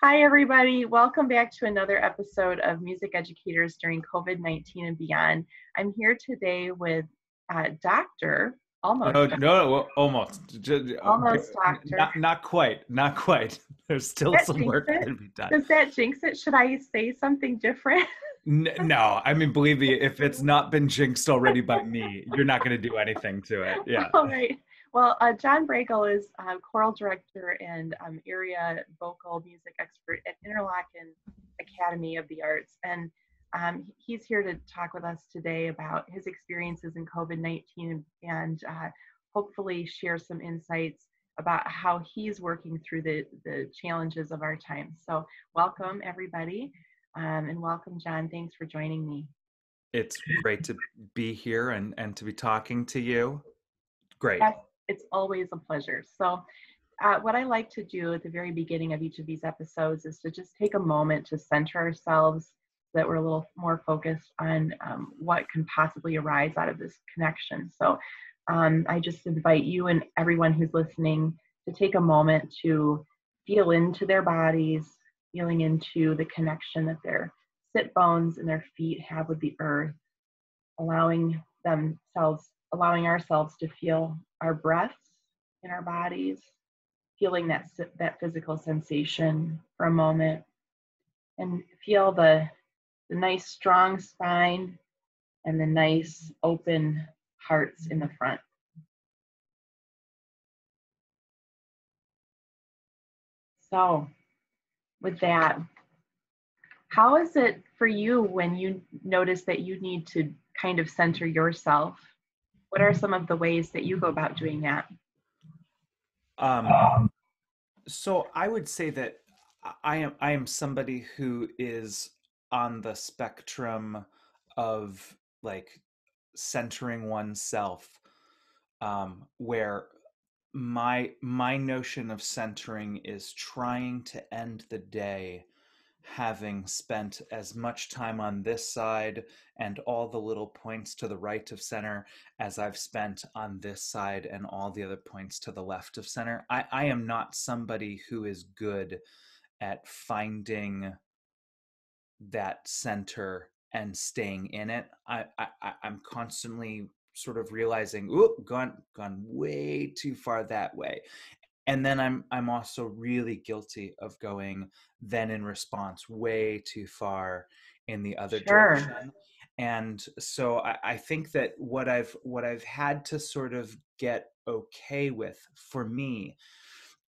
Hi, everybody. Welcome back to another episode of Music Educators during COVID-19 and beyond. I'm here today with Dr. No, Almost, no, no, well, almost. almost Doctor. Not quite. Not quite. There's still That some jinx work it? to be done. Does that jinx it? Should I say something different? No, I mean, believe me, if it's not been jinxed already by me, you're not going to do anything to it. Yeah. All right. Well, John Bragle is choral director and area vocal music expert at Interlochen Academy of the Arts. And he's here to talk with us today about his experiences in COVID-19 and hopefully share some insights about how he's working through the challenges of our time. So welcome, everybody. And welcome, John. Thanks for joining me. It's great to be here and to be talking to you. Great. Yes, it's always a pleasure. So, what I like to do at the very beginning of each of these episodes is to just take a moment to center ourselves so that we're a little more focused on what can possibly arise out of this connection. So, I just invite you and everyone who's listening to take a moment to feel into their bodies, feeling into the connection that their sit bones and their feet have with the earth, allowing themselves, allowing ourselves to feel our breaths in our bodies, feeling that physical sensation for a moment, and feel the nice strong spine and the nice open hearts in the front. So, with that, how is it for you when you notice that you need to kind of center yourself? What are some of the ways that you go about doing that? Um, so I would say that I am somebody who is on the spectrum of like centering oneself, where my notion of centering is trying to end the day having spent as much time on this side and all the little points to the right of center as I've spent on this side and all the other points to the left of center. I am not somebody who is good at finding that center and staying in it. I'm constantly sort of realizing, "Oop, gone way too far that way." And then I'm also really guilty of going then in response way too far in the other Sure. direction. And so I think that what I've had to sort of get okay with for me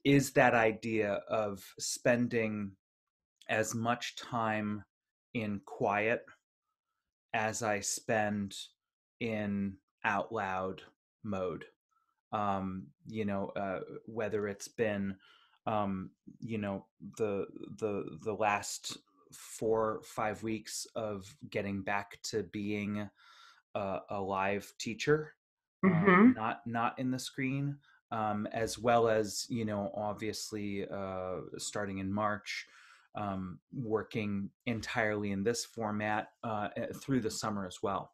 is that idea of spending as much time in quiet as I spend in out loud mode. Whether it's been, um, you know, the last 4 or 5 weeks of getting back to being a live teacher, Mm-hmm. not in the screen, as well as obviously starting in March, working entirely in this format through the summer as well.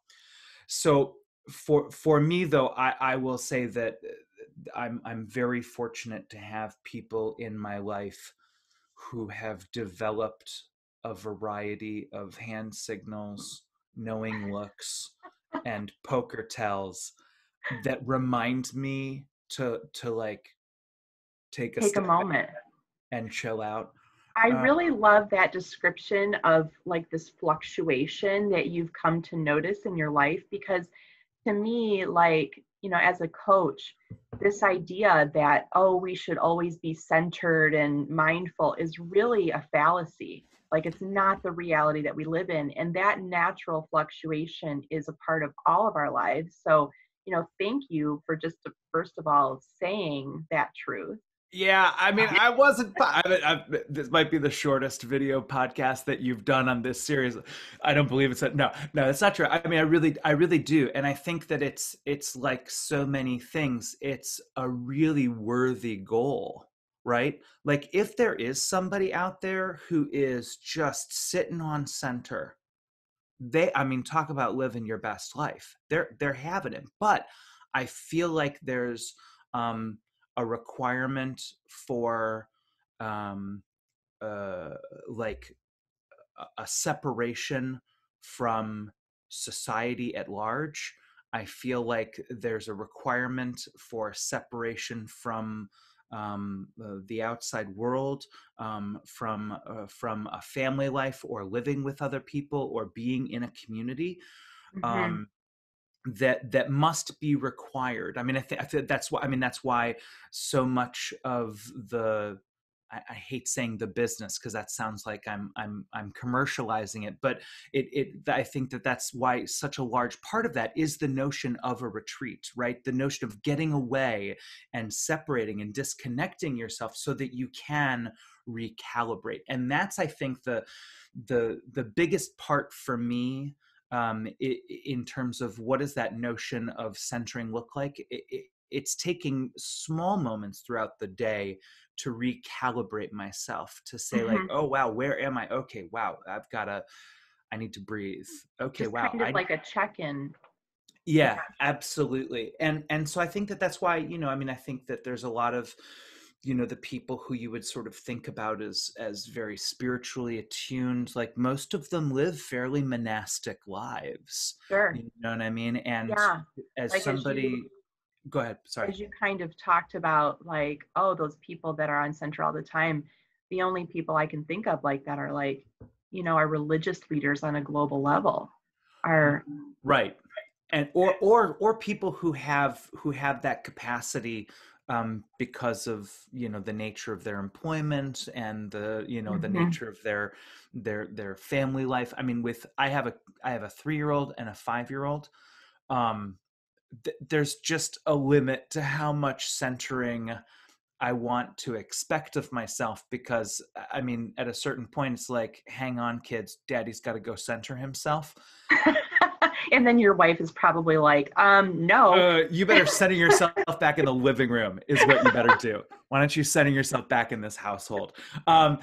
So for me though, I will say that I'm very fortunate to have people in my life who have developed a variety of hand signals, knowing looks, and poker tells that remind me to like take a Take a step back moment. and chill out. I Uh, really love that description of like this fluctuation that you've come to notice in your life because to me, like, as a coach, this idea that, oh, we should always be centered and mindful is really a fallacy. Like, it's not the reality that we live in. And that natural fluctuation is a part of all of our lives. So, thank you for just, first of all, saying that truth. Yeah, I mean, I wasn't. This might be the shortest video podcast that you've done on this series. I don't believe it's that. No, no, that's not true. I mean, I really do, and I think that it's like so many things. It's a really worthy goal, right? Like, if there is somebody out there who is just sitting on center, I mean, talk about living your best life. They're having it, but I feel like there's um, a requirement for um, like a separation from society at large. I feel like there's a requirement for separation from the outside world, from a family life or living with other people or being in a community. Hmm. Um, that must be required. I mean, I think that's why. I mean, that's why so much of the I hate saying the business because that sounds like I'm commercializing it, but I think that that's why such a large part of that is the notion of a retreat, right? The notion of getting away and separating and disconnecting yourself so that you can recalibrate, and that's I think the biggest part for me, in terms of what does that notion of centering look like. It's taking small moments throughout the day to recalibrate myself, to say like, Hmm. oh wow, where am I? Okay, wow, I need to breathe. Okay, Just wow, kind of like a check-in. Yeah. yeah, absolutely. And so I think that that's why, I mean, I think that there's a lot of, the people who you would sort of think about as very spiritually attuned, like most of them live fairly monastic lives. Sure. You know what I mean? And Yeah. as Like somebody, go ahead, sorry. as you kind of talked about, like, oh, those people that are on center all the time, the only people I can think of like that are like, our religious leaders on a global level are. Right. And or people who have that capacity, because of the nature of their employment and the Mhm. nature of their family life. I mean, I have a 3-year-old and a 5-year-old. um there's just a limit to how much centering I want to expect of myself, because I mean, at a certain point it's like, hang on kids, daddy's got to go center himself. And then your wife is probably like, no. You better center yourself back in the living room is what you better do. Why don't you center yourself back in this household? Um,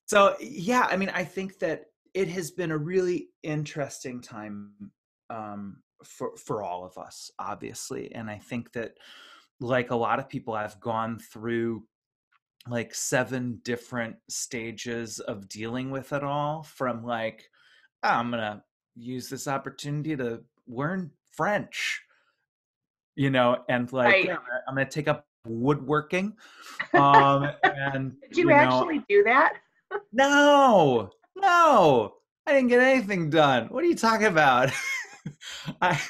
so yeah, I mean, I think that it has been a really interesting time, for all of us, obviously. And I think that, like a lot of people, I've gone through like 7 different stages of dealing with it all, from like, "Oh, I'm gonna use this opportunity to learn French," and like, Right. yeah, I'm gonna take up woodworking. And Did you actually do that? no, no, I didn't get anything done. What are you talking about? I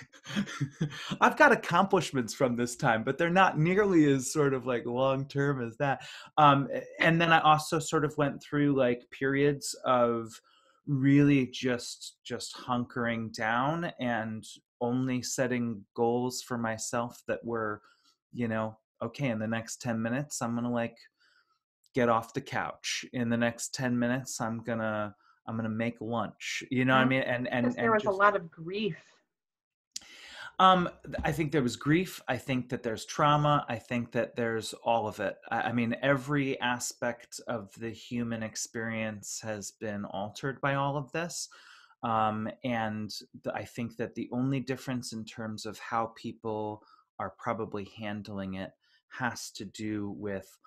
I've got accomplishments from this time, but they're not nearly as sort of like long term as that. And then I also sort of went through like periods of really just hunkering down and only setting goals for myself that were, okay, in the next 10 minutes, I'm gonna like get off the couch. In the next 10 minutes, I'm gonna make lunch. You know what I Mhm. mean? And Because and there and was a just lot of grief. I think there was grief. I think that there's trauma. I think that there's all of it. I mean, every aspect of the human experience has been altered by all of this. And I think that the only difference in terms of how people are probably handling it has to do with,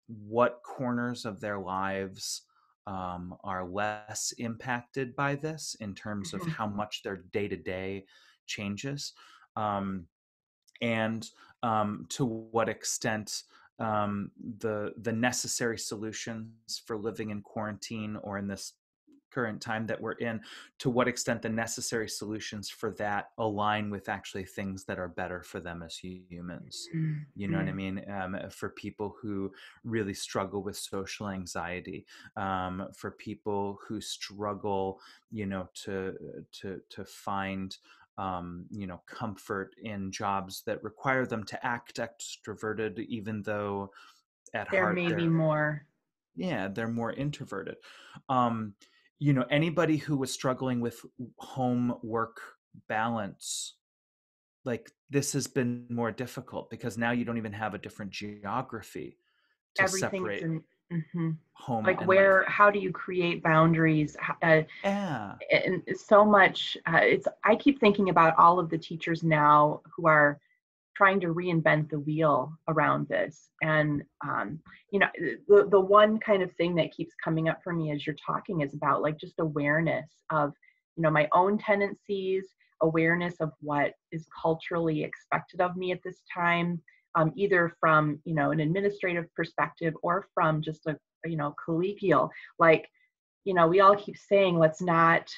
what corners of their lives are less impacted by this in terms of Mhm. how much their day to day changes, um, and to what extent, the necessary solutions for living in quarantine or in this current time that we're in, to what extent the necessary solutions for that align with actually things that are better for them as humans. You know what I Mhm. mean? For people who really struggle with social anxiety, for people who struggle, to find, comfort in jobs that require them to act extroverted, even though at There heart may be they're, more. yeah, they're more introverted. um Anybody who was struggling with home work balance, like, this has been more difficult because now you don't even have a different geography to Everything's separate in. Mhm. home Like, and life. how do you create boundaries? Yeah. And so much, I keep thinking about all of the teachers now who are trying to reinvent the wheel around this. And, you know, the one kind of thing that keeps coming up for me as you're talking is about like just awareness of, you know, my own tendencies, awareness of what is culturally expected of me at this time, either from, you know, an administrative perspective or from just a, you know, collegial, like, you know, we all keep saying, let's not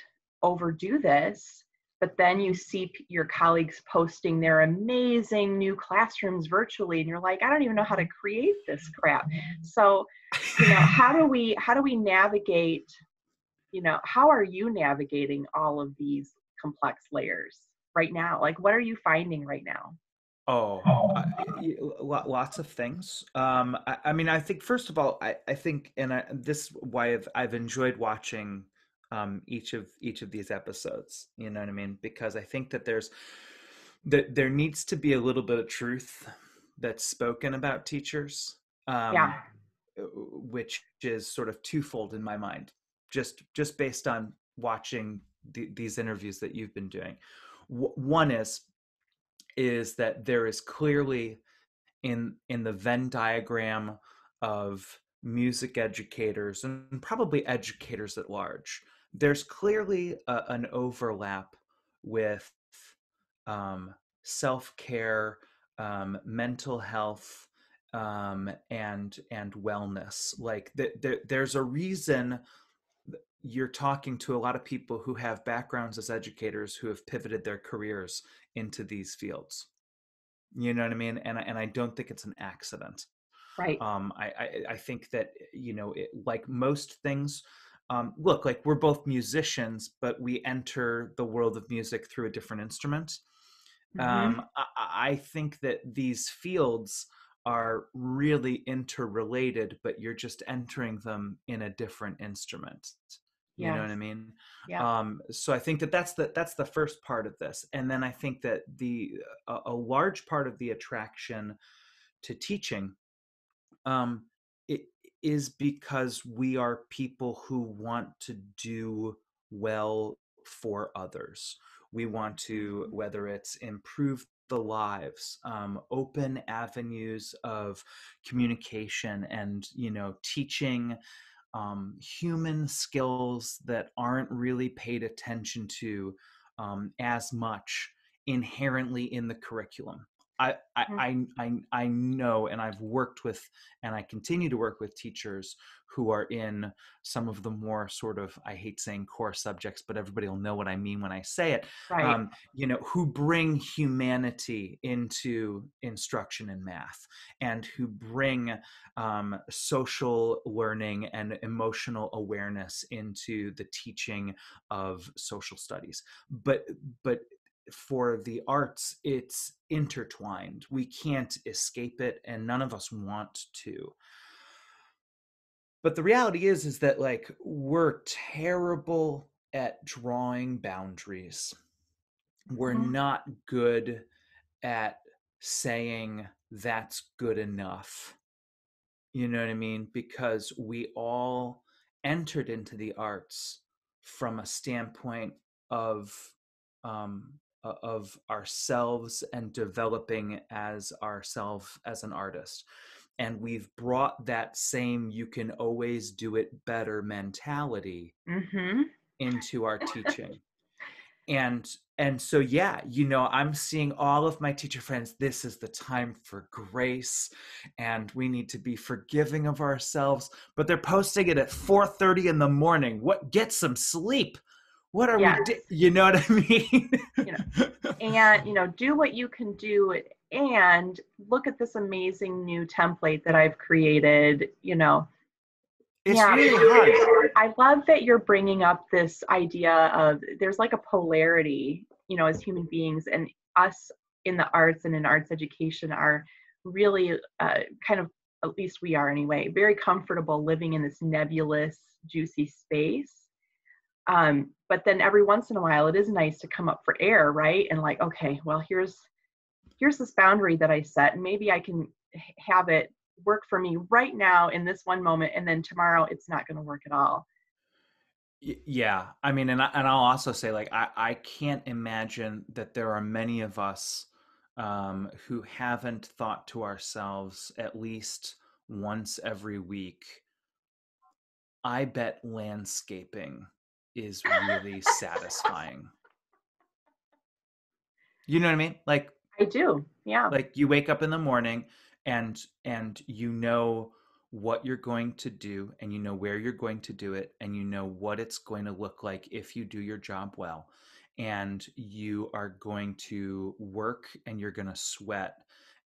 overdo this. But then you see your colleagues posting their amazing new classrooms virtually, and you're like, I don't even know how to create this crap. So, you know, how do we navigate, you know, how are you navigating all of these complex layers right now? Like, what are you finding right now? Oh, lots of things. I mean, I think first of all, I think, and this why I've enjoyed watching each of these episodes. You know what I mean? Because I think that there needs to be a little bit of truth that's spoken about teachers, Yeah. which is sort of twofold in my mind, just based on watching these interviews that you've been doing. One is that there is clearly in the Venn diagram of music educators and probably educators at large, there's clearly an overlap with self-care, mental health, and wellness. Like there's a reason you're talking to a lot of people who have backgrounds as educators who have pivoted their careers into these fields. You know what I mean? And I don't think it's an accident. Right. I think that, you know, like most things, look, like we're both musicians, but we enter the world of music through a different instrument. Mm-hmm. I think that these fields are really interrelated, but you're just entering them in a different instrument. You know Yes. what I mean? Yeah. So I think that that's the first part of this, and then I think that a large part of the attraction to teaching, um, it is because we are people who want to do well for others. We want to, Mhm. whether it's improve the lives, open avenues of communication, and, you know, teaching human skills that aren't really paid attention to as much inherently in the curriculum. I know, and I've worked with, and I continue to work with teachers who are in some of the more sort of, I hate saying core subjects, but everybody will know what I mean when I say it. Right. You know, who bring humanity into instruction in math, and who bring social learning and emotional awareness into the teaching of social studies. But for the arts, it's intertwined. We can't escape it, and none of us want to. But the reality is that, like, we're terrible at drawing boundaries. We're Mhm. not good at saying that's good enough. You know what I mean? Because we all entered into the arts from a standpoint of of ourselves and developing as ourselves as an artist. And we've brought that same "you can always do it better" mentality Mhm. into our teaching. And so, yeah, you know, I'm seeing all of my teacher friends, this is the time for grace, and we need to be forgiving of ourselves, but they're posting it at 4:30 in the morning. What, get some sleep? What are we Yes. you know what I mean? You know, and you know, do what you can do, and look at this amazing new template that I've created, you know. It's Yeah, really hard. I love that you're bringing up this idea of there's like a polarity, you know, as human beings, and us in the arts and in arts education are really kind of, at least we are anyway, very comfortable living in this nebulous, juicy space. But then every once in a while, it is nice to come up for air, right? And like, okay, well, here's this boundary that I set, and maybe I can have it work for me right now in this one moment, and then tomorrow it's not going to work at all. Yeah, I mean, and I'll also say, like, I can't imagine that there are many of us who haven't thought to ourselves at least once every week, I bet landscaping is really satisfying. You know what I mean? I do. Yeah. Like you wake up in the morning and you know what you're going to do, and you know where you're going to do it, and you know what it's going to look like if you do your job well, and you are going to work and you're going to sweat,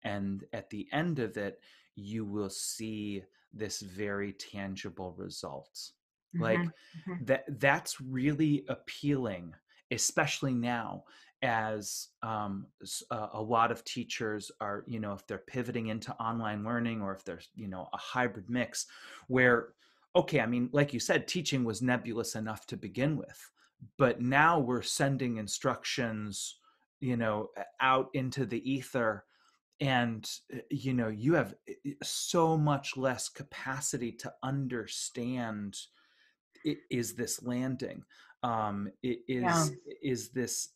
and at the end of it you will see this very tangible result. Hmm. Like that's really appealing, especially now, as a lot of teachers are, if they're pivoting into online learning, or if there's, a hybrid mix where, okay, I mean, like you said, teaching was nebulous enough to begin with, but now we're sending instructions, out into the ether, and you have so much less capacity to understand, is this landing, Yeah. is this,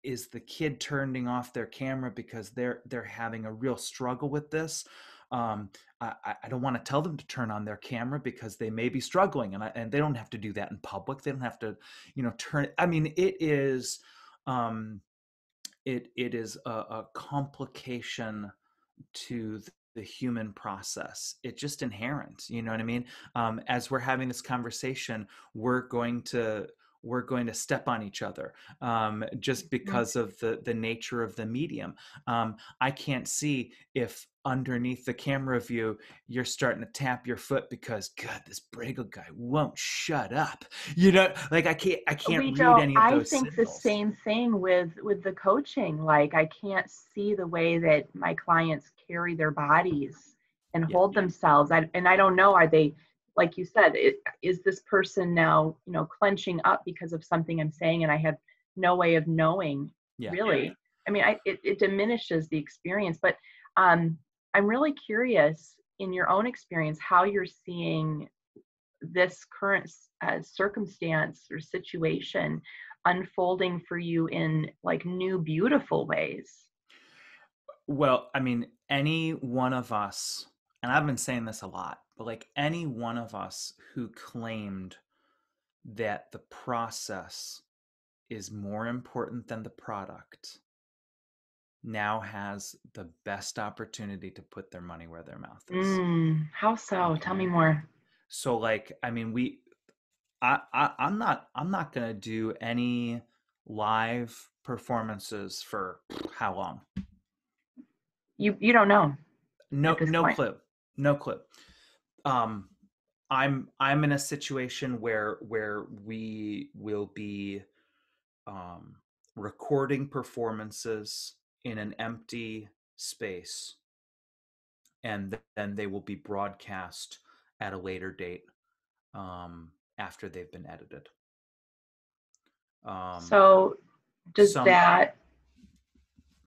is the kid turning off their camera because they're having a real struggle with this. um, I don't want to tell them to turn on their camera because they may be struggling, and they don't have to do that in public. They don't have to, turn. I mean, it is a complication to the human process. It's just inherent, you know what I mean? As we're having this conversation, we're going to we're going to step on each other, just Mhm. because of the nature of the medium. I can't see if underneath the camera view you're starting to tap your foot because, God, this Bragle guy won't shut up. Like I can't read Joe, any of I those think the signals. same thing with the coaching. Like I can't see the way that my clients carry their bodies and Yeah, hold themselves. And I don't know, are they, like you said, is this person now, clenching up because of something I'm saying, and I have no way of knowing yeah. really. I mean, it diminishes the experience, but um, I'm really curious in your own experience how you're seeing this current circumstance or situation unfolding for you in like new beautiful ways. Well, I mean, any one of us, and I've been saying this a lot, but like any one of us who claimed that the process is more important than the product now has the best opportunity to put their money where their mouth is. How so? Tell me Okay. more. So like, I mean, I'm not gonna do any live performances for how long? You don't know at No, this no point. clue. No clue. Um, I'm in a situation where we will be, um, recording performances in an empty space, and then they will be broadcast at a later date, after they've been edited. Um, So does some that,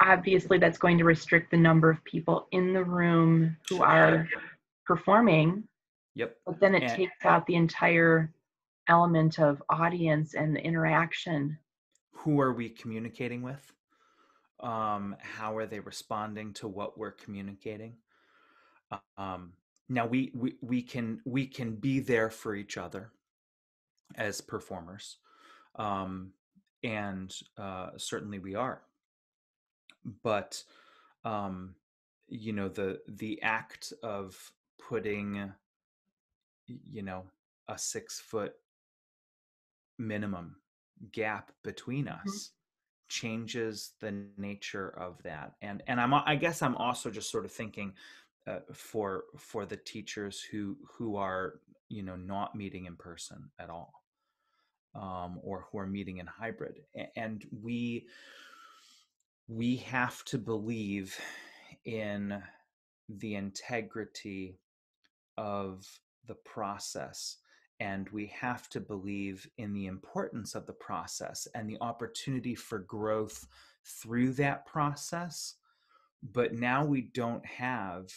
obviously that's going to restrict the number of people in the room who Yep, are performing, yep. but then it And takes out the entire element of audience and the interaction. who are we communicating with? How are they responding to what we're communicating? Um, Now we can be there for each other as performers, um, and certainly we are. But um, the act of putting, you know a 6 foot minimum gap between Mhm. us changes the nature of that. I guess I'm also just sort of thinking, for the teachers who are, not meeting in person at all, or who are meeting in hybrid. And we have to believe in the integrity of the process, and we have to believe in the importance of the process and the opportunity for growth through that process. But now we don't have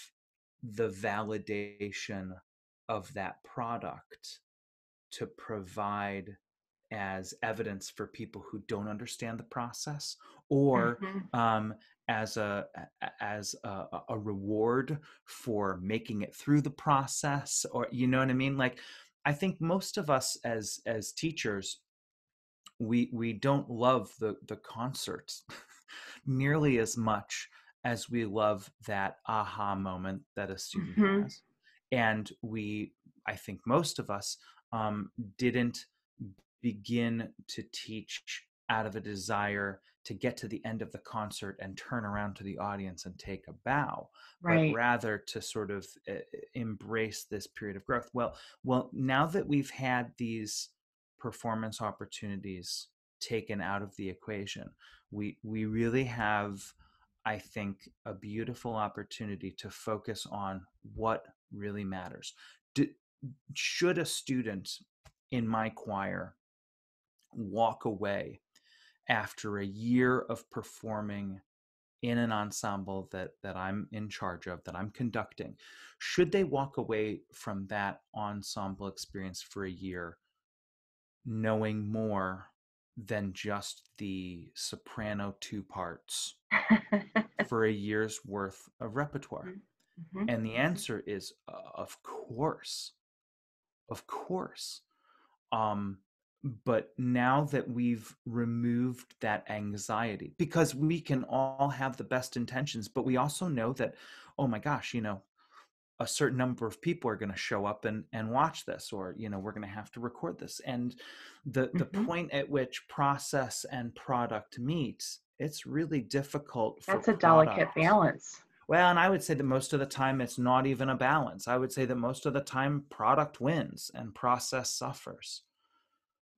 the validation of that product to provide as evidence for people who don't understand the process, or Mhm. as a reward for making it through the process, or you know what I mean? Like, I think most of us as teachers, we don't love the concerts nearly as much as we love that aha moment that a student Hmm. has. And I think most of us didn't begin to teach out of a desire to get to the end of the concert and turn around to the audience and take a bow, but Right. rather to sort of embrace this period of growth. Well, now that we've had these performance opportunities taken out of the equation, we really have, I think, a beautiful opportunity to focus on what really matters. Do, should a student in my choir walk away after a year of performing in an ensemble that I'm in charge of, that I'm conducting, should they walk away from that ensemble experience for a year knowing more than just the soprano two parts for a year's worth of repertoire? Hmm. And the answer is, of course, of course. Um, but now that we've removed that anxiety, because we can all have the best intentions, but we also know that, oh my gosh, a certain number of people are going to show up and watch this, or we're going to have to record this, and the Hmm. point at which process and product meet, it's really difficult for That's a delicate product. balance. Well, and I would say that most of the time it's not even a balance. I would say that most of the time product wins and process suffers.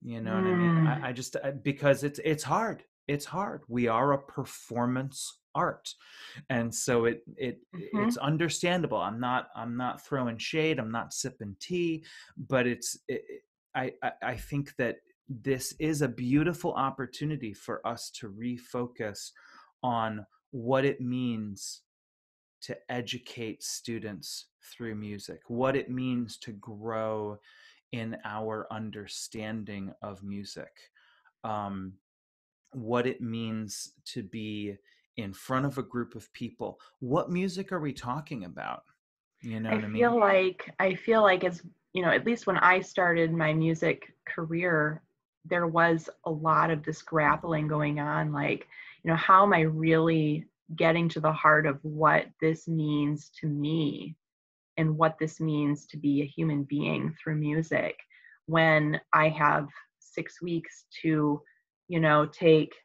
You know what I mean? Mm. I just because it's hard. It's hard. We are a performance art, and so Hmm. it's understandable. I'm not throwing shade. I'm not sipping tea, but I think that this is a beautiful opportunity for us to refocus on what it means to educate students through music, what it means to grow in our understanding of music, um, what it means to be in front of a group of people. What music are we talking about? You know I what I mean? feel like as at least when I started my music career, there was a lot of this grappling going on. Like, how am I really getting to the heart of what this means to me and what this means to be a human being through music when I have 6 weeks to, take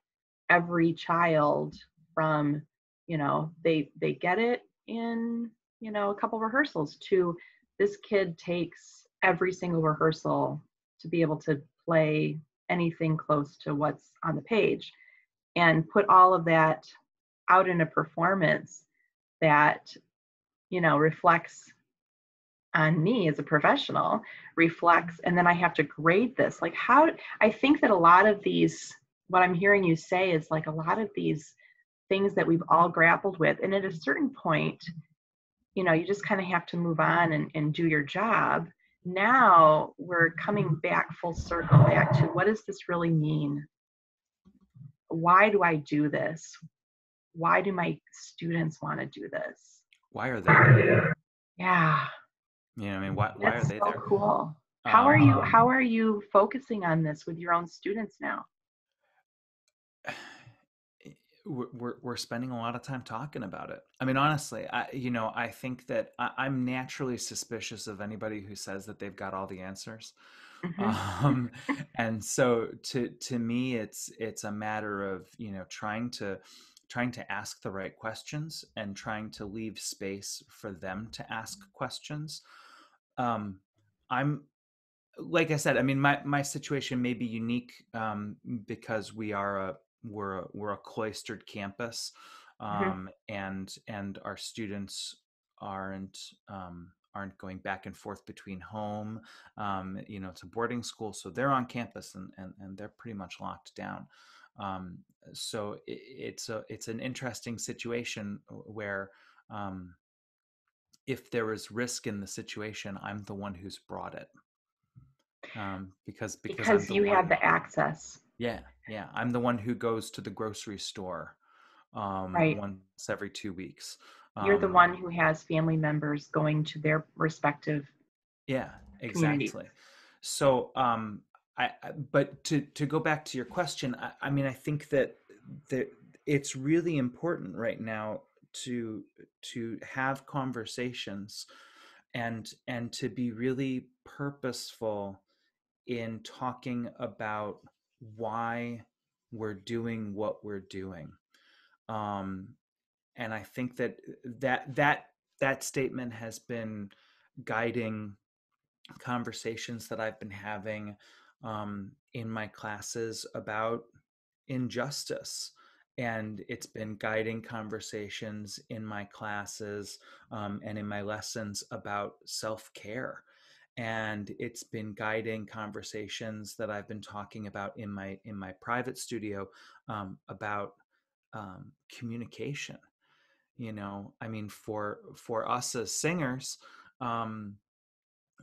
every child from, they get it in, a couple rehearsals to this kid takes every single rehearsal to be able to play anything close to what's on the page and put all of that out in a performance that, reflects on me as a professional, reflects, and then I have to grade this. Like, how I think that a lot of these, what I'm hearing you say is like a lot of these things that we've all grappled with, and at a certain point, you just kind of have to move on and do your job. Now we're coming back full circle back to, what does this really mean? Why do I do this? Why do my students want to do this? Why are they there? Yeah. You know what I mean? Why are That's they so there? cool. Um, How are you focusing on this with your own students now? we're spending a lot of time talking about it. I mean, honestly, I think that I'm naturally suspicious of anybody who says that they've got all the answers. Hmm. um, and so to me, it's a matter of trying to ask the right questions and trying to leave space for them to ask questions. um, I'm Like I said, I mean, my situation may be unique, because we're a cloistered campus, Hmm. and our students aren't aren't going back and forth between home. It's a boarding school, so they're on campus, and they're pretty much locked down. Um, so it's an interesting situation where, um, if there is risk in the situation, I'm the one who's brought it, because I'm Because the you have one. the access. Yeah, yeah, I'm the one who goes to the grocery store, Right. once every 2 weeks. You're the Um, one who has family members going to their respective yeah, communities. exactly. So, but to go back to your question, I mean, I think that that it's really important right now to have conversations and to be really purposeful in talking about why we're doing what we're doing. Um, and I think that that statement has been guiding conversations that I've been having in my classes about injustice. And it's been guiding conversations in my classes and in my lessons about self care. And it's been guiding conversations that I've been talking about in my private studio about communication. You know, I mean, for us as singers, um,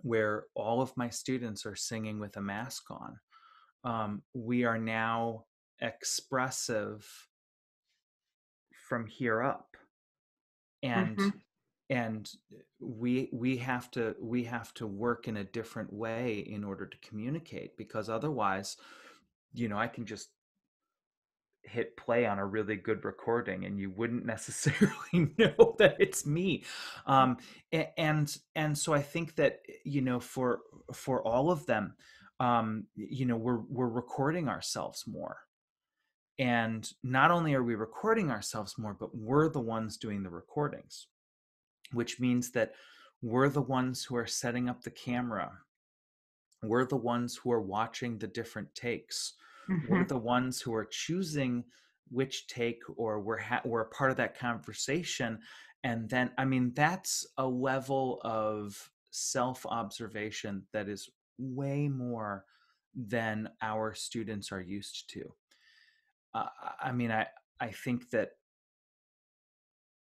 where all of my students are singing with a mask on, we are now expressive from here up, and Hmm. and we have to work in a different way in order to communicate, because otherwise, you know, I can just hit play on a really good recording and you wouldn't necessarily know that it's me. um and so I think that, you know, for all of them, you know, we're recording ourselves more, and not only are we recording ourselves more, but we're the ones doing the recordings, which means that we're the ones who are setting up the camera. We're the ones who are watching the different takes. We're Hmm. the ones who are choosing which take, or we're a part of that conversation. And then, I mean, that's a level of self observation that is way more than our students are used to. Uh, I mean, I think that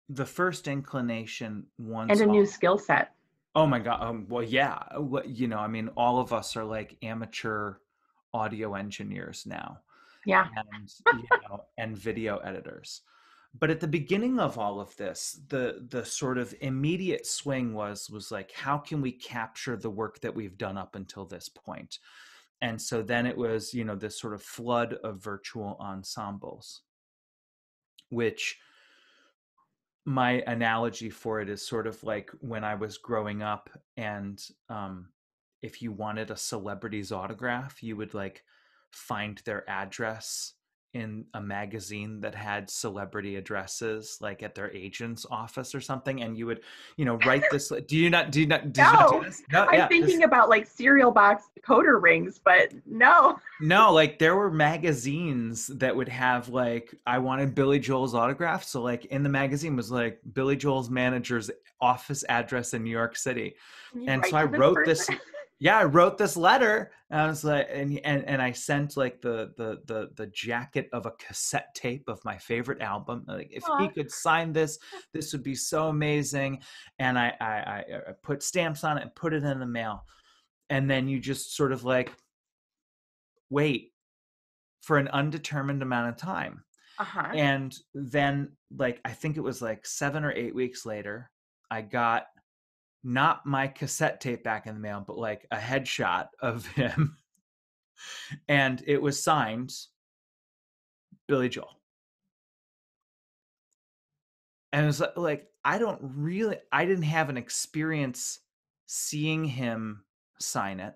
the first inclination And once a new all, skill set. oh my God. Well, yeah. You know, I mean, all of us are like amateur audio engineers now, Yeah. and, you know, and video editors. But at the beginning of all of this, the sort of immediate swing was like, how can we capture the work that we've done up until this point? And so then it was, you know, this sort of flood of virtual ensembles, which, my analogy for it is sort of like when I was growing up, and if you wanted a celebrity's autograph, you would like find their address in a magazine that had celebrity addresses, like at their agent's office or something, and you would, you know, write this. Did you not do No, this? No, I'm yeah, thinking this. about like cereal box coder rings, but no. No, like there were magazines that would have like, I wanted Billy Joel's autograph. So like in the magazine was like Billy Joel's manager's office address in New York City. Can you And so write I to this wrote person? this, yeah, I wrote this letter, and I was like, and I sent like the jacket of a cassette tape of my favorite album. Like, if he Aw, could sign this, this would be so amazing. And I put stamps on it and put it in the mail. And then you just sort of like wait for an undetermined amount of time. uh-huh. And then, like, I think it was like 7 or 8 weeks later, I got not my cassette tape back in the mail, but like a headshot of him. And it was signed Billy Joel. And it was like, I didn't have an experience seeing him sign it.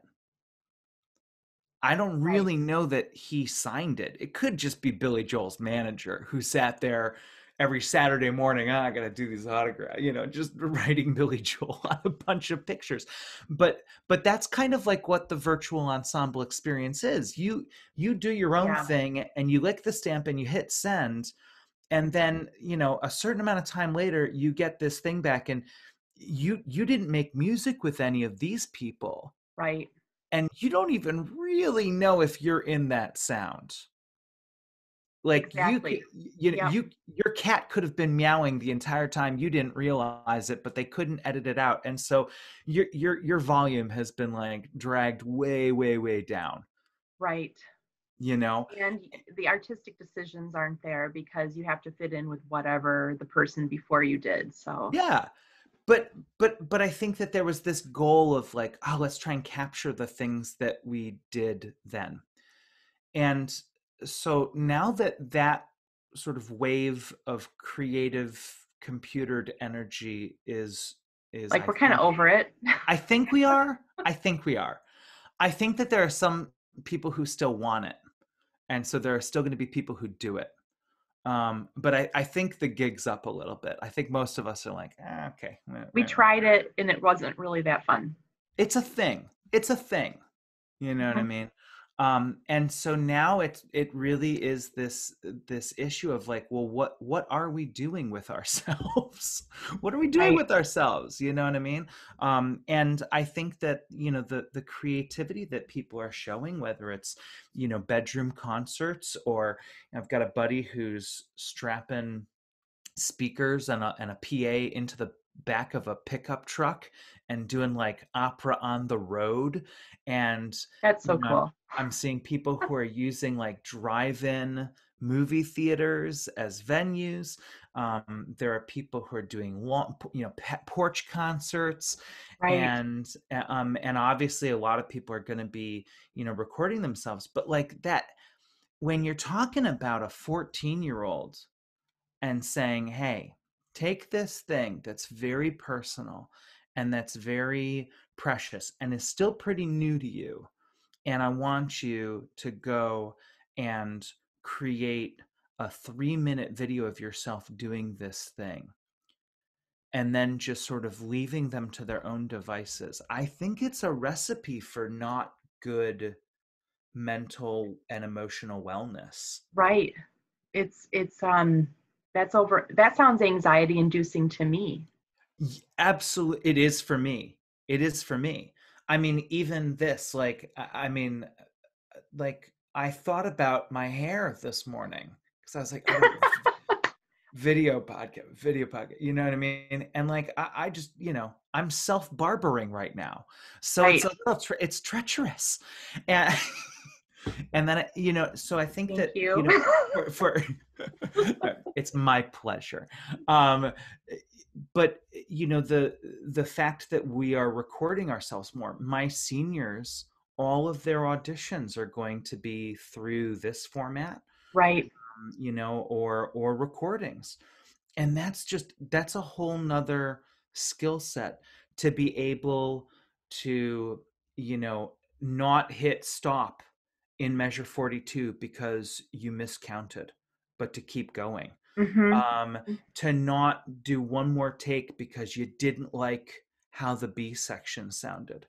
I don't Right. really know that he signed it. It could just be Billy Joel's manager who sat there every Saturday morning. I got to do these autographs, you know, just writing Billy Joel on a bunch of pictures. But that's kind of like what the virtual ensemble experience is. You do your own Yeah. thing and you lick the stamp and you hit send, and then, you know, a certain amount of time later you get this thing back, and you didn't make music with any of these people, Right. and you don't even really know if you're in that sound. Like, you could, Exactly. you know, Yep. your cat could have been meowing the entire time, you didn't realize it, but they couldn't edit it out, and so your volume has been like dragged way, way, way down. Right. you know? And the artistic decisions aren't there because you have to fit in with whatever the person before you did. So, Yeah. But I think that there was this goal of like, oh, let's try and capture the things that we did then. And so now that that sort of wave of creative computered energy is like, we're kind of over it. I think we are. I think we are. I think that there are some people who still want it. And so there are still going to be people who do it. But I think the gig's up a little bit. I think most of us are like, okay. We tried it and it wasn't really that fun. It's a thing. It's a thing. You know what I Mhm. mean? And so now it really is this issue of like, well, what are we doing with ourselves? What are we doing Right. with ourselves? You know what I mean? And I think that, you know, the creativity that people are showing, whether it's, you know, bedroom concerts, or I've got a buddy who's strapping speakers and a PA into the back of a pickup truck and doing like opera on the road. And, That's so you know, cool. I'm seeing people who are using like drive-in movie theaters as venues. There are people who are doing long, you know, porch concerts, Right. and obviously a lot of people are going to be, you know, recording themselves. But like that, when you're talking about a 14-year-old and saying, hey, take this thing that's very personal and that's very precious and is still pretty new to you, and I want you to go and create a 3-minute video of yourself doing this thing, and then just sort of leaving them to their own devices. I think it's a recipe for not good mental and emotional wellness. Right. It's that's over. That sounds anxiety inducing to me. Absolutely, it is for me. It is for me. I mean, even this, like, I mean, like, I thought about my hair this morning because I was like, oh, video podcast. You know what I mean? And like, I just, you know, I'm self barbering right now, so it's Right. a little, it's treacherous, and and then you know, so I think Thank that, you you. know, for it's my pleasure. Um, but you know, the fact that we are recording ourselves more, my seniors, all of their auditions are going to be through this format, Right. you know, or recordings. And that's a whole nother skill set, to be able to, you know, not hit stop in measure 42 because you miscounted, but to keep going. Hmm. um to not do one more take because you didn't like how the B section sounded.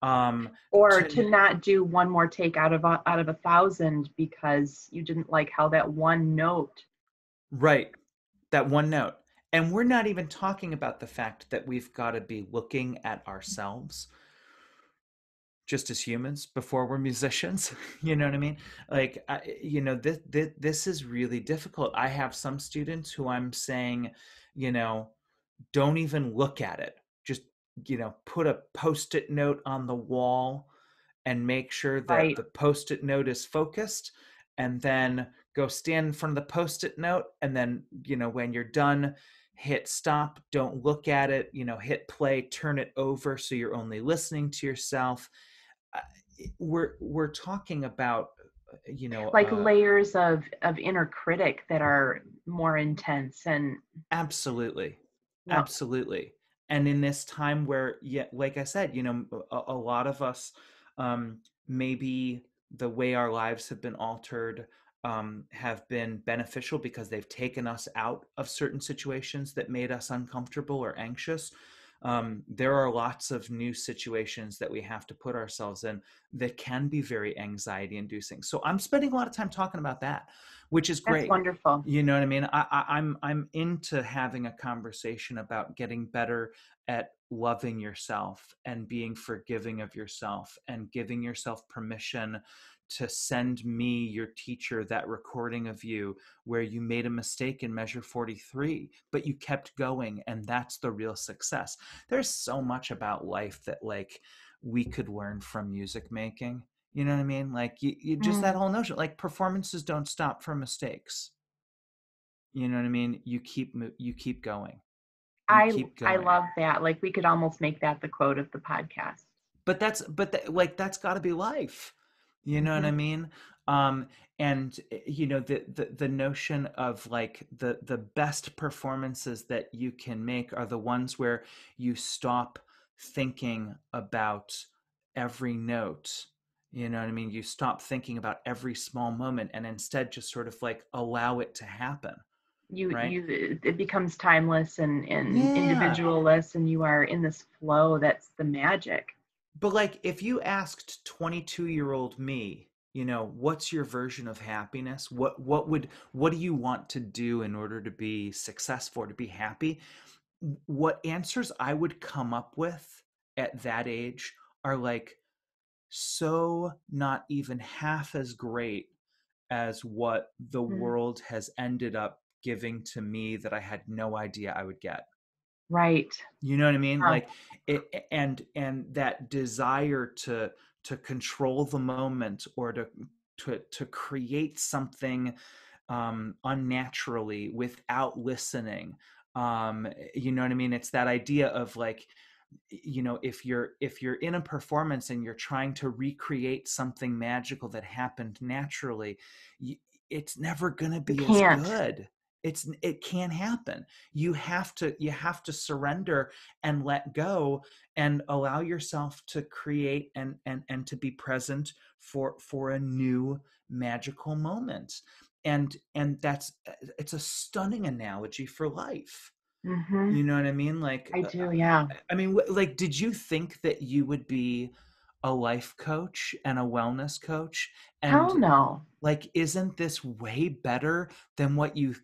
um Or to to not do one more take out of 1,000 because you didn't like how that one note. Right, that one note. And we're not even talking about the fact that we've got to be looking at ourselves just as humans before we're musicians. You know what I mean? Like, you know, this is really difficult. I have some students who I'm saying, you know, don't even look at it. Just, you know, put a post-it note on the wall and make sure that Right. the post-it note is focused, and then go stand in front of the post-it note, and then, you know, when you're done, hit stop, don't look at it, you know, hit play, turn it over so you're only listening to yourself. uh, we're talking about, you know, Like layers of inner critic that are more intense and absolutely, yeah. absolutely. And in this time where, yeah, like I said, you know, a lot of us, maybe the way our lives have been altered, have been beneficial because they've taken us out of certain situations that made us uncomfortable or anxious. There are lots of new situations that we have to put ourselves in that can be very anxiety inducing. So I'm spending a lot of time talking about that, which is That's great. wonderful. You know what I mean? I'm into having a conversation about getting better at loving yourself and being forgiving of yourself and giving yourself permission to send me, your teacher, that recording of you where you made a mistake in measure 43, but you kept going, and that's the real success. There's so much about life that like we could learn from music making. You know what I mean? Like you just that Mm. whole notion, like performances don't stop for mistakes. You know what I mean? You keep going. You I keep I going. love that. Like we could almost make that the quote of the podcast. Like that's got to be life. You know what I Hmm. mean? um and you know the notion of like the best performances that you can make are the ones where you stop thinking about every note. You know what I mean? You stop thinking about every small moment and instead just sort of like allow it to happen, right? It becomes timeless and Yeah. individualless, and you are in this flow. That's the magic. But like if you asked 22-year-old me, you know, what's your version of happiness? What do you want to do in order to be successful, to be happy? What answers I would come up with at that age are like so not even half as great as what the Mm. world has ended up giving to me that I had no idea I would get. Right. You know what I mean? Huh. Like it, and that desire to control the moment or to create something unnaturally without listening. You know what I mean? It's that idea of like, you know, if you're in a performance and you're trying to recreate something magical that happened naturally, it's never going to You be as can't. good. It can't happen. You have to surrender and let go and allow yourself to create and to be present for a new magical moment. And that's it's a stunning analogy for life. Hmm. You know what I mean? Like, I do. Yeah. I mean, like, did you think that you would be a life coach and a wellness coach? Hell And no. like, isn't this way better than what you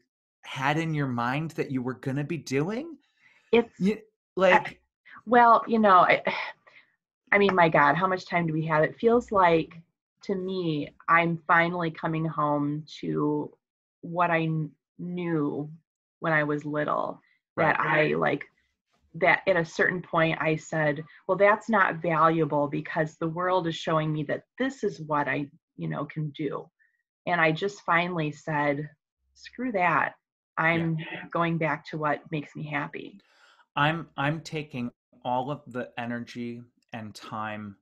had in your mind that you were going to be doing? It's You, I, like, well, I mean, my God, how much time do we have? It feels like to me, I'm finally coming home to what knew when I was little. That right. I like that at a certain point I said, well, that's not valuable because the world is showing me that this is what I, can do. And I just finally said, screw that. Yeah. I'm going back to what makes me happy. I'm taking all of the energy and time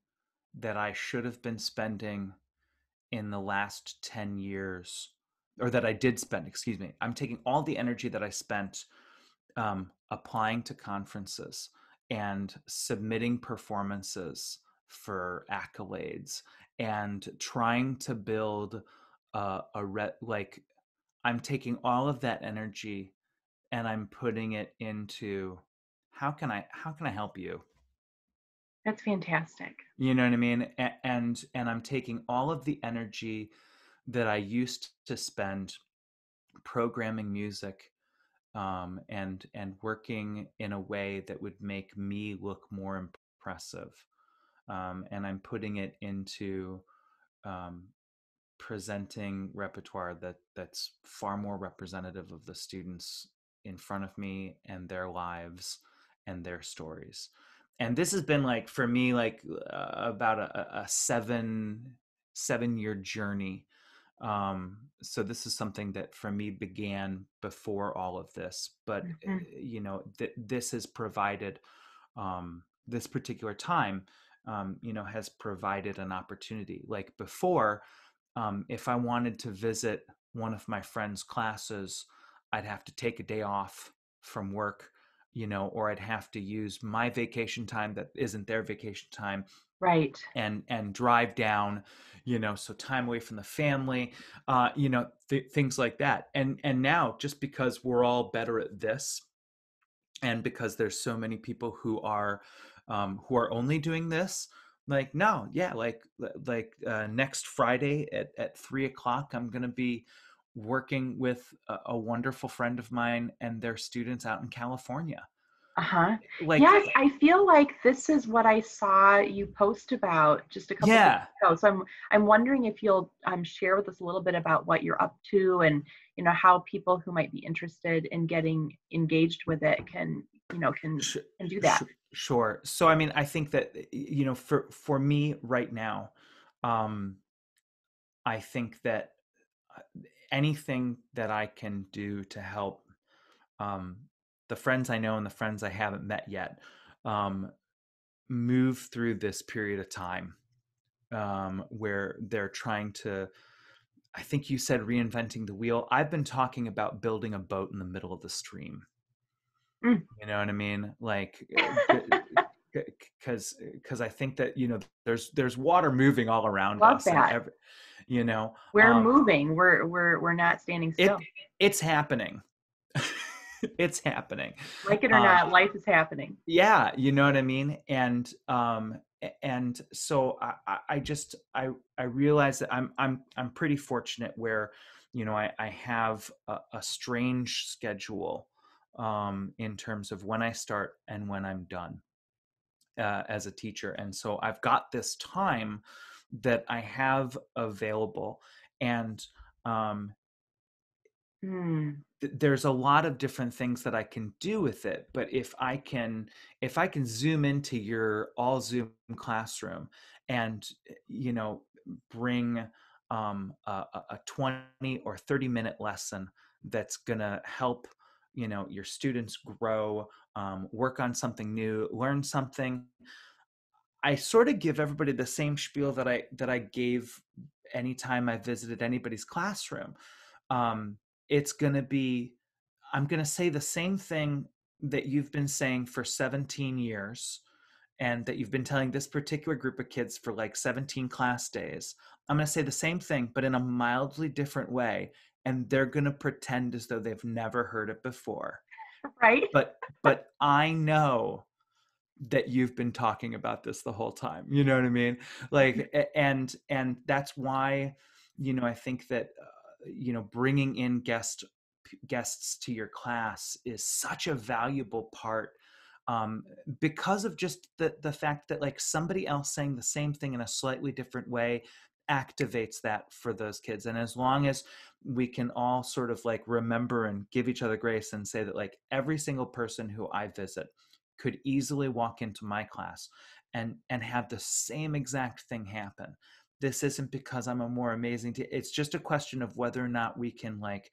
that I should have been spending in the last 10 years, or that I did spend, excuse me. I'm taking all the energy that I spent applying to conferences and submitting performances for accolades and trying to build like I'm taking all of that energy and I'm putting it into how can I help you? That's fantastic. You know what I mean? And I'm taking all of the energy that I used to spend programming music and working in a way that would make me look more impressive. And I'm putting it into um, presenting repertoire that's far more representative of the students in front of me and their lives and their stories. And this has been like for me like about a 7 year journey. So this is something that for me began before all of this, but Hmm. you know this has provided this particular time, you know, has provided an opportunity. Like before, if I wanted to visit one of my friend's classes, I'd have to take a day off from work, you know, or I'd have to use my vacation time that isn't their vacation time Right. and drive down, you know, so time away from the family, you know, things like that. And now just because we're all better at this, and because there's so many people who are only doing this, like no, yeah, next Friday at 3 o'clock, I'm gonna be working with a wonderful friend of mine and their students out in California. Uh-huh. Like, Yes, I feel like this is what I saw you post about just a couple days yeah, ago. So I'm wondering if you'll share with us a little bit about what you're up to, and how people who might be interested in getting engaged with it can sh- can do that. sh- sure. So I mean, I think that you know, for me right now, um, I think that uh, anything that I can do to help um, the friends I know and the friends I haven't met yet um, move through this period of time where they're trying to, I think you said reinventing the wheel. I've been talking about building a boat in the middle of the stream. Mm. You know what I mean? Like, because I think that there's water moving all around Love us, and that. every you know We're moving. We're not standing it still. it's happening. It's happening. Like it or Um, not, life is happening. yeah, you know what I mean. And so I just I realize that I'm pretty fortunate where I have a strange schedule in terms of when I start and when I'm done as a teacher. And so I've got this time that I have available. And um, Hmm. there's a lot of different things that I can do with it. But if I can zoom into your all Zoom classroom and you know bring a 20 or 30-minute lesson that's gonna help your students grow, work on something new, learn something. I sort of give everybody the same spiel that I gave anytime I visited anybody's classroom. It's going to be, I'm going to say the same thing that you've been saying for 17 years and that you've been telling this particular group of kids for like 17 class days. I'm going to say the same thing, but in a mildly different way. And they're going to pretend as though they've never heard it before. Right? But I know that you've been talking about this the whole time. You know what I mean? Like, and that's why, I think that, bringing in guests to your class is such a valuable part, um, because of just the fact that like somebody else saying the same thing in a slightly different way activates that for those kids. And as long as we can all sort of like remember and give each other grace and say that like every single person who I visit could easily walk into my class and have the same exact thing happen. This isn't because I'm a more amazing it's just a question of whether or not we can like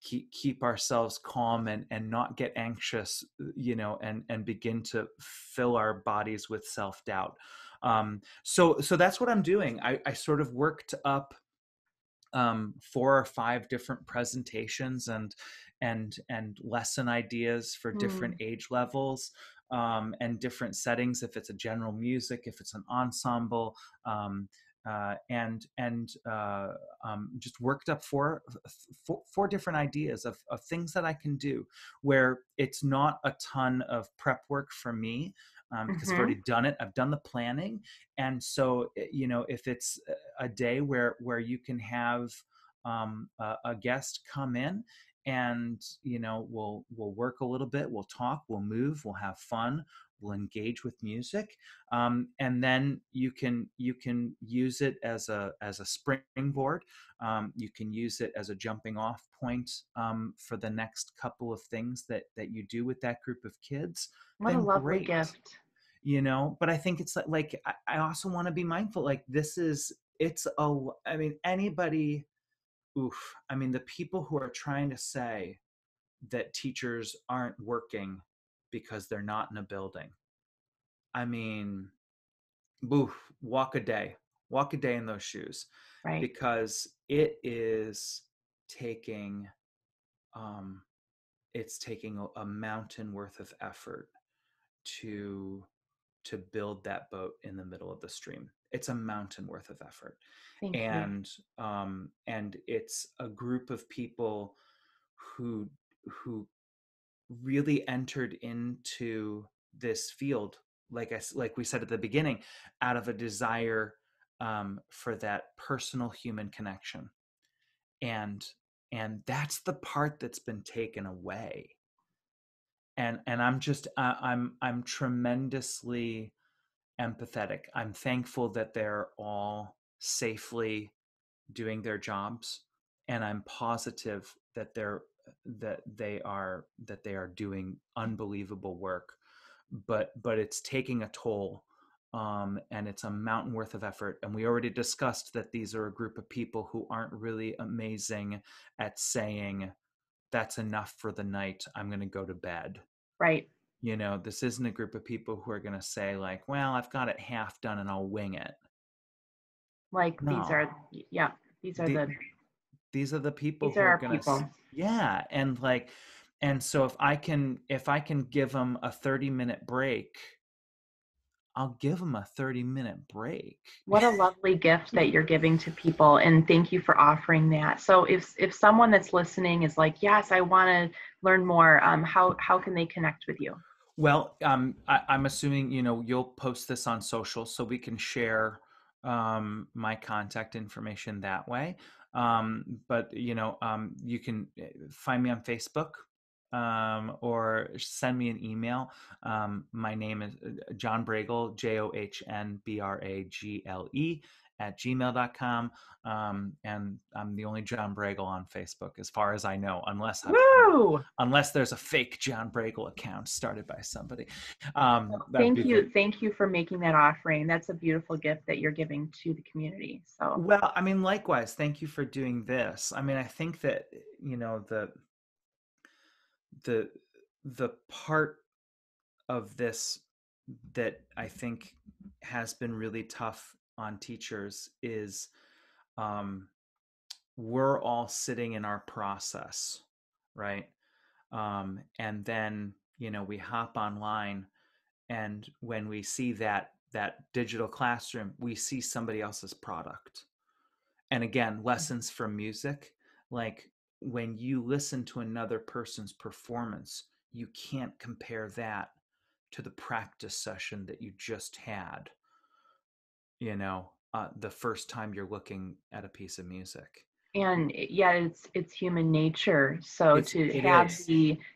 keep ourselves calm and not get anxious, and begin to fill our bodies with self-doubt. So that's what I'm doing. I sort of worked up 4 or 5 different presentations and lesson ideas for different Hmm. age levels, and different settings. If it's a general music, if it's an ensemble, and just worked up four different ideas of things that I can do where it's not a ton of prep work for me, because I've Hmm. already done it. I've done the planning, and so if it's a day where you can have a guest come in and we'll work a little bit, we'll talk, we'll move, we'll have fun, we'll engage with music, and then you can use it as a springboard. You can use it as a jumping off point, for the next couple of things that you do with that group of kids. What a Then lovely great. gift. But I think it's like I also want to be mindful, like this is it's a I mean anybody oof I mean the people who are trying to say that teachers aren't working because they're not in a building, I mean, oof, walk a day in those shoes, Right. because it is taking um it's taking a mountain worth of effort to build that boat in the middle of the stream. It's a mountain worth of effort. Thank you. And it's a group of people who who really entered into this field, like we said at the beginning, out of a desire, for that personal human connection. And and that's the part that's been taken away. And I'm tremendously empathetic. I'm thankful that they're all safely doing their jobs, and I'm positive that they are doing unbelievable work. But it's taking a toll and it's a mountain worth of effort. And we already discussed that these are a group of people who aren't really amazing at saying, that's enough for the night, I'm going to go to bed. Right. This isn't a group of people who are going to say, like, well, I've got it half done and I'll wing it. Like these No, are, yeah, these are the, the, these are the people these who are are our going to, people. yeah. And like, and so if I can give them a 30-minute break, I'll give them a 30-minute break. What a lovely gift that you're giving to people, and thank you for offering that. So if someone that's listening is like, yes, I want to learn more, how can they connect with you? Well, I'm assuming you'll post this on social, so we can share my contact information that way. But you can find me on Facebook, or send me an email. My name is John Bragle, JohnBragle at gmail.com. And I'm the only John Bragle on Facebook, as far as I know, Woo! unless there's a fake John Bragle account started by somebody. That would be Thank you for making that offering. That's a beautiful gift that you're giving to the community. So, well. I mean, likewise, thank you for doing this. I mean, I think that the the part of this that I think has been really tough on teachers is, um, we're all sitting in our process, right? And then we hop online, and when we see that digital classroom, we see somebody else's product. And again, lessons from music, like, when you listen to another person's performance, you can't compare that to the practice session that you just had, the first time you're looking at a piece of music. and yeah, it's human nature. So It is.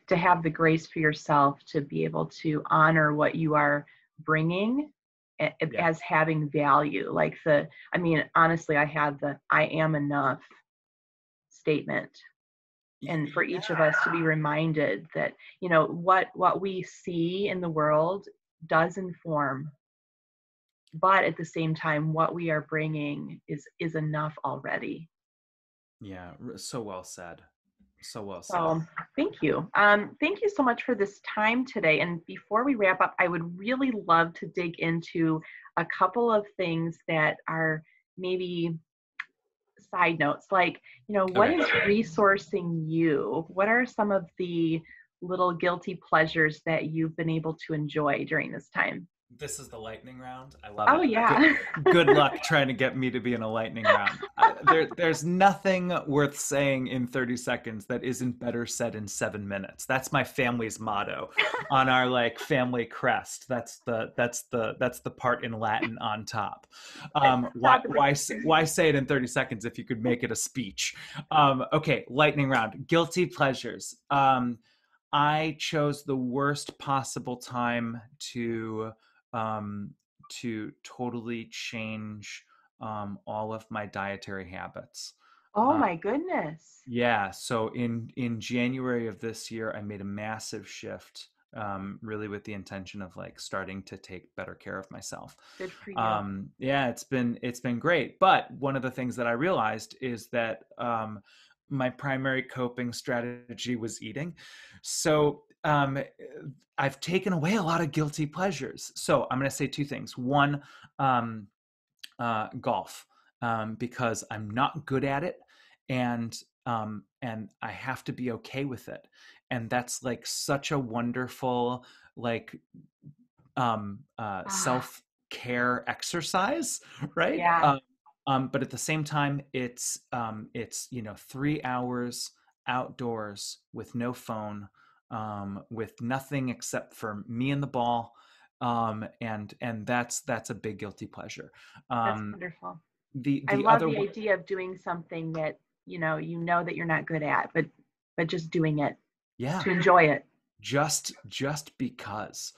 to have the grace for yourself to be able to honor what you are bringing Yeah. as having value. Like I mean, honestly, I have the I am enough statement, and for each of us to be reminded that what we see in the world does inform, but at the same time what we are bringing is enough already. Yeah, so well said. So well said. So thank you. Thank you so much for this time today. And before we wrap up, I would really love to dig into a couple of things that are maybe side notes, like, what Okay. is resourcing you? What are some of the little guilty pleasures that you've been able to enjoy during this time? This is the lightning round. I love Oh, it. Good, yeah. good luck trying to get me to be in a lightning round. There's nothing worth saying in 30 seconds that isn't better said in 7 minutes. That's my family's motto on our like family crest. That's the part in Latin on top. Why Top of the why why say it in 30 seconds if you could make it a speech? Okay, lightning round. Guilty pleasures. I chose the worst possible time um, to totally change all of my dietary habits. Oh Uh, my goodness. yeah, so in January of this year, I made a massive shift, really with the intention of like starting to take better care of myself. Good for you. Yeah, it's been great. But one of the things that I realized is that my primary coping strategy was eating. So I've taken away a lot of guilty pleasures. So I'm going to say two things. One, um, golf, because I'm not good at it, and I have to be okay with it. And that's like such a wonderful, like, Ah, self care exercise, right? yeah, But at the same time, it's 3 hours outdoors with no phone, with nothing except for me and the ball, and that's a big guilty pleasure. that's Um, wonderful. I the love other the one, idea of doing something that, that you're not good at, but just doing it yeah, to enjoy it. just because.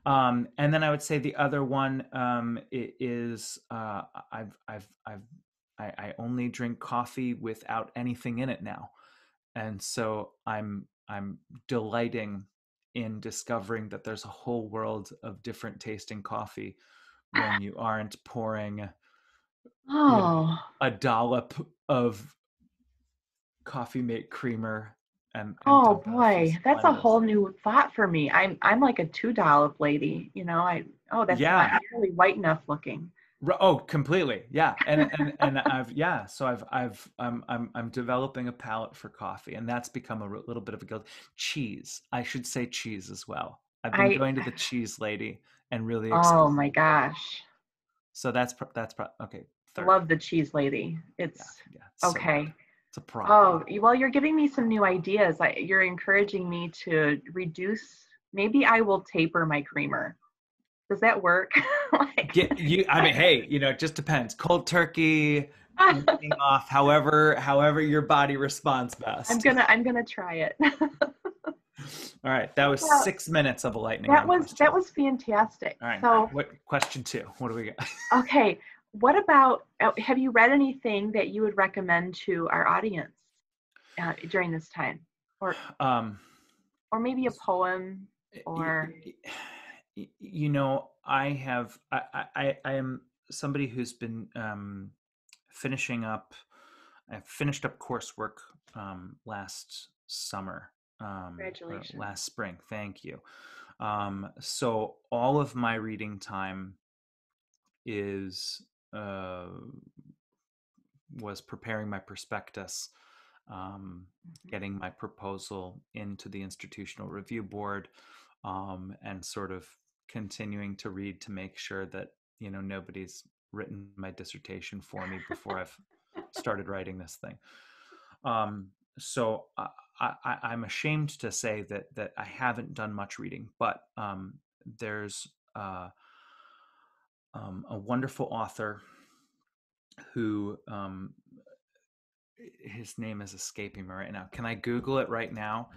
And then I would say the other one, is, I've I only drink coffee without anything in it now, and so I'm delighting in discovering that there's a whole world of different tasting coffee when you aren't pouring, you know, Oh, a dollop of coffee mate creamer and oh dump out a few boy, that's a Splendas. whole new thought for me. I'm like a $2 lady, you know. Oh, that's not Yeah. nearly white enough looking. Oh, completely. Yeah. And I've yeah, so I'm developing a palate for coffee, and that's become a little bit of a guilt. Cheese. I should say cheese as well. I've been I going to the cheese lady and really oh my exploring her. gosh. So okay, third. Love the cheese lady. Yeah, It's yeah, it's so good. okay. It's a problem. Oh, well, you're giving me some new ideas. You're encouraging me to reduce. Maybe I will taper my creamer. Does that work? Like, I mean, hey, it just depends. Cold turkey, weaning off, however your body responds best. I'm gonna try it. All right, that What was about 6 minutes of a lightning that round was question. fantastic. All right, So, what question two? What do we got? okay, what about have you read anything that you would recommend to our audience during this time, or Um, or maybe a poem y- or I am somebody who's been finishing up. I finished up coursework last summer or congratulations. last spring. Thank you. So all of my reading time is uh, was preparing my prospectus, um, Mhm. getting my proposal into the institutional review board, and sort of continuing to read to make sure that nobody's written my dissertation for me before I've started writing this thing. So I'm ashamed to say that I haven't done much reading, but there's a wonderful author who his name is escaping me right now. Can I Google it right now?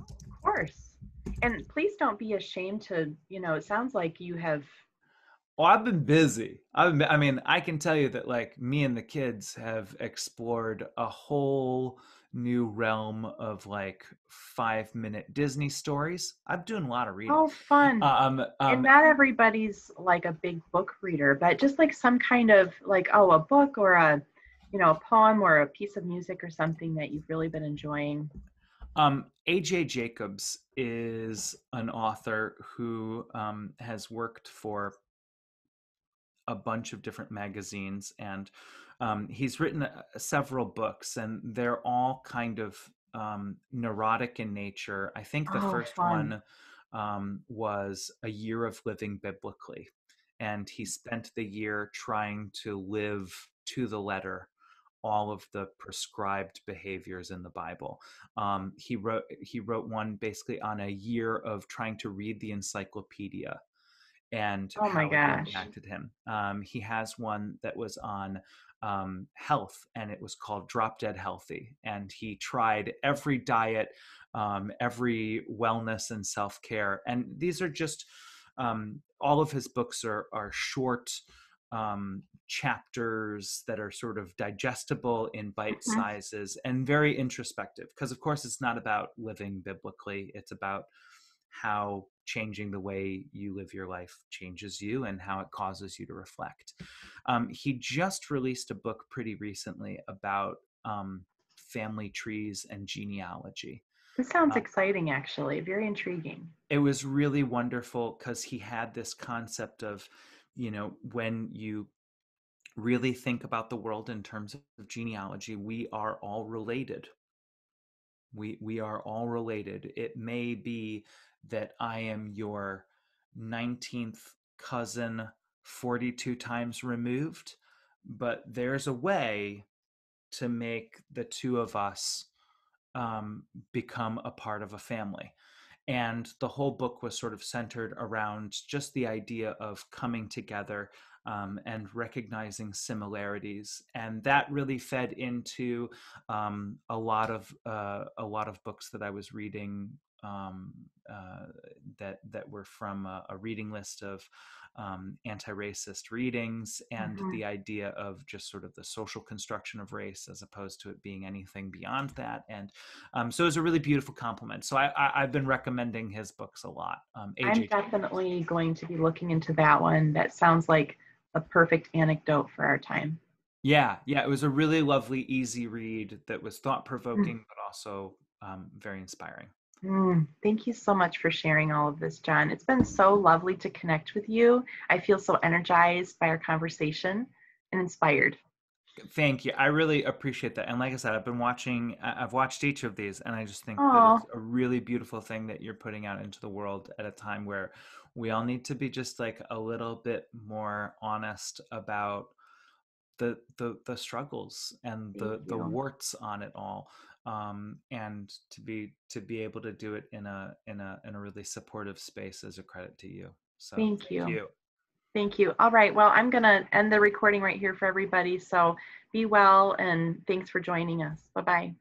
Of course. And please don't be ashamed to, it sounds like you have. Oh, I've been busy. I mean, I can tell you that like me and the kids have explored a whole new realm of like 5-minute Disney stories. I'm doing a lot of reading. Oh, fun. Um, And um, not everybody's like a big book reader, but just like some kind of like, oh, a book or a poem or a piece of music or something that you've really been enjoying. A.J. Jacobs is an author who has worked for a bunch of different magazines, and he's written several books, and they're all kind of neurotic in nature. I think the Oh, first fun. one was A Year of Living Biblically, and he spent the year trying to live to the letter all of the prescribed behaviors in the Bible. He wrote one basically on a year of trying to read the encyclopedia and Oh my how it gosh. impacted him. He has one that was on health, and it was called Drop Dead Healthy. And he tried every diet, every wellness and self care. And these are just all of his books are short chapters that are sort of digestible in bite Mhm. sizes and very introspective. Because, of course, it's not about living biblically, it's about how changing the way you live your life changes you and how it causes you to reflect. He just released a book pretty recently about family trees and genealogy. This sounds Uh, exciting, actually. Very intriguing. it was really wonderful because he had this concept of, when you really think about the world in terms of genealogy, we are all related. We are all related. It may be that I am your 19th cousin 42 times removed, but there's a way to make the two of us become a part of a family. And the whole book was sort of centered around just the idea of coming together and recognizing similarities, and that really fed into a lot of books that I was reading, um, uh, that were from a reading list of anti-racist readings, and Mhm. the idea of just sort of the social construction of race as opposed to it being anything beyond that. And so it was a really beautiful compliment. So I've been recommending his books a lot. I'm AJ. definitely going to be looking into that one. That sounds like a perfect anecdote for our time. Yeah, yeah, it was a really lovely, easy read that was thought Mm. provoking, but also very inspiring. Thank you so much for sharing all of this, John. It's been so lovely to connect with you. I feel so energized by our conversation and inspired. Thank you. I really appreciate that. And like I said, I've watched each of these, and I just think that Oh, it's a really beautiful thing that you're putting out into the world at a time where we all need to be just like a little bit more honest about the struggles and thank the you. warts on it all, and to be able to do it in a really supportive space is a credit to you. So Thank thank you. you. Thank you. All right. Well, I'm going to end the recording right here for everybody. So be well and thanks for joining us. Bye bye.